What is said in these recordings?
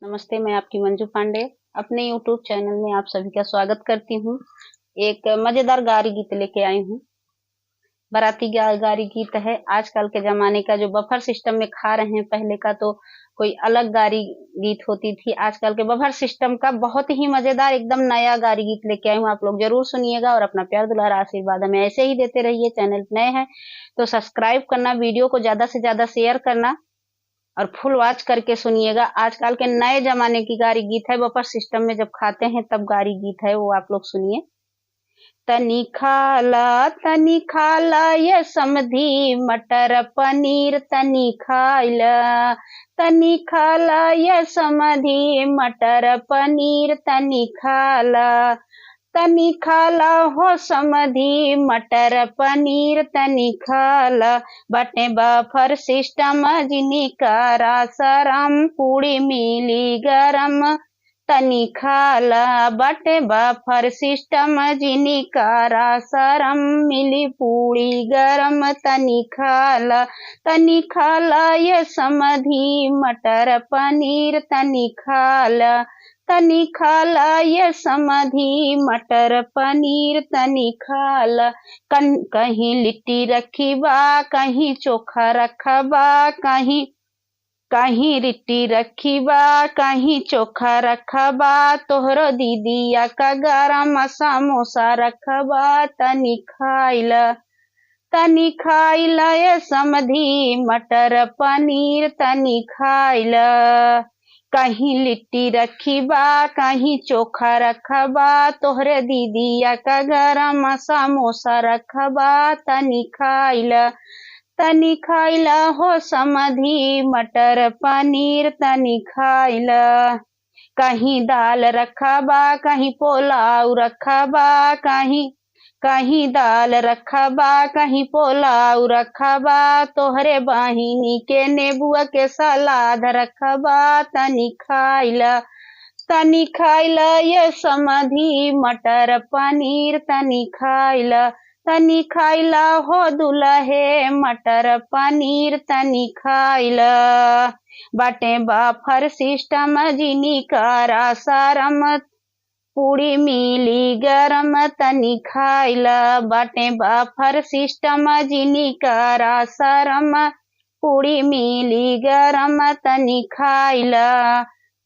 नमस्ते, मैं आपकी मंजू पांडे अपने यूट्यूब चैनल में आप सभी का स्वागत करती हूँ। एक मजेदार गारी गीत लेके आई हूँ। बाराती गारी गीत है। आजकल के जमाने का जो बफर सिस्टम में खा रहे हैं, पहले का तो कोई अलग गारी गीत होती थी। आजकल के बफर सिस्टम का बहुत ही मजेदार एकदम नया गारी गीत लेके आई हूँ। आप लोग जरूर सुनिएगा और अपना प्यार दुलार आशीर्वाद हमें ऐसे ही देते रहिए। चैनल नए हैं तो सब्सक्राइब करना, वीडियो को ज्यादा से ज्यादा शेयर करना और फुल वॉच करके सुनिएगा। आजकल के नए जमाने की गारी गीत है, बफर सिस्टम में जब खाते हैं तब गारी गीत है, वो आप लोग सुनिए। तनी खाला ये समधी मटर पनीर तनी खाइला, तनी खाला ये समधी मटर पनीर तनी खाला हो समधी मटर पनीर तनी खाला। बटे बफर सिस्टम जिनी करा सरम पूड़ी मिली गरम तनी खाला। बटे बफर सिस्टम जिनी करा सरम मिली पूड़ी गरम तनी खाला ये समधी मटर पनीर तनी खाला ये समधी मटर पनीर तनी खाला। कहीं लिट्टी रखी बा, कहीं चोखा रखा बा, कहीं लिट्टी रखी बा, कहीं चोखा रखा बा, तोहरो दीदिया का गरम समोसा रखा बा तनी खाइला ये समधी मटर पनीर तनी खाइला। कहीं लिट्टी रखी बा, कहीं चोखा रखा बा, तोहरे दीदिया का गरम समोसा रखा बा तनी खाइला हो समधी मटर पनीर तनी खाइला। कहीं दाल रखा बा, कहीं पोलाव रखा बा, कहीं दाल रखा बा, कहीं पोलाव रखा बा, तोहरे बहिनी के नेबुआ के सलाद रखा बा तनी खाइला ये समधी मटर पनीर तनी खाइला हो दुल्हे मटर पनीर तनी खाइला। बाटे बफर सिस्टम जिनी करा सरम पूड़ी मिली गरम तनी खाइला। बाटे बफर सिस्टम जिनी करा सरम पूड़ी मिली गरम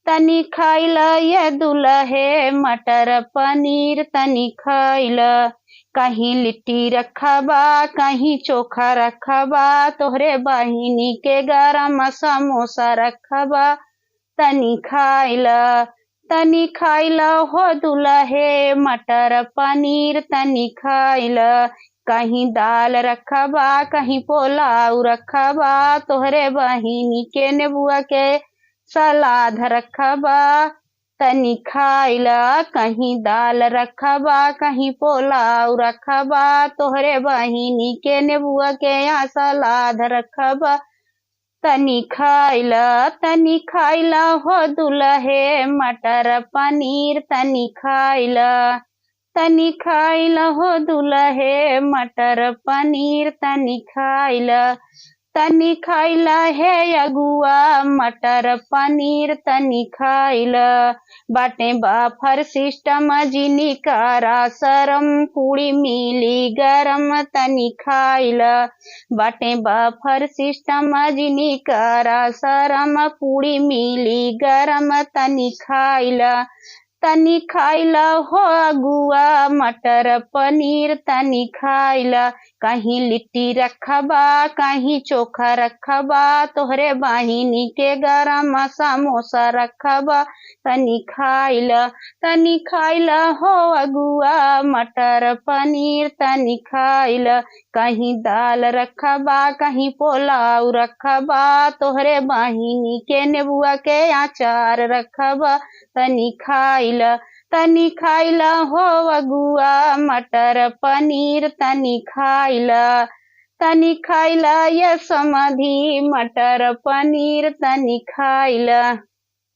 तनी खाइला ये दुल्हे मटर पनीर तनी खाइला। कहीं लिट्टी रखा बा, कहीं चोखा रखा बा, तोहरे बहिनी के गरम समोसा रखा बा तनी खाइला हो दुल्हे मटर पनीर तनी खाइला। कहीं दाल रखा बा, कहीं पोलाव रखा बा, तोहरे बहिनी के नेबुआ के सलाद रखा बा तनी खाइला। कहीं दाल रखा बा, कहीं पोलाव रखा बा, तोहरे बहिनी के नेबुआ के यहाँ सलाद रखा बा तनी खाइला हो दुल्हे मटर पनीर तनी हो दुल्हे मटर पनीर तनी खाइला है अगुआ मटर पनीर तनी खाइला। बाटे बफर सिस्टम जिनी करा सरम पूड़ी मिली गरम तनी खाइला। बाटे बफर सिस्टम जिनी करा सरम पूड़ी मिली गरम तनी खाइला हो अगुआ मटर पनीर तनी खाइला। कहीं लिट्टी रखा बा, कहीं चोखा रखा बा, तोहरे बहिनी के गरम समोसा रखा बा तनी खाइला हो अगुआ मटर पनीर तनी खाइला। कहीं दाल रखा बा, कहीं पोलाव रखा बा, तोहरे बहिनी के नेबुआ के अचार रखा बा तनी खाइला हो अगुआ मटर पनीर तनी खाइला ये समधी मटर पनीर तनी खाइला।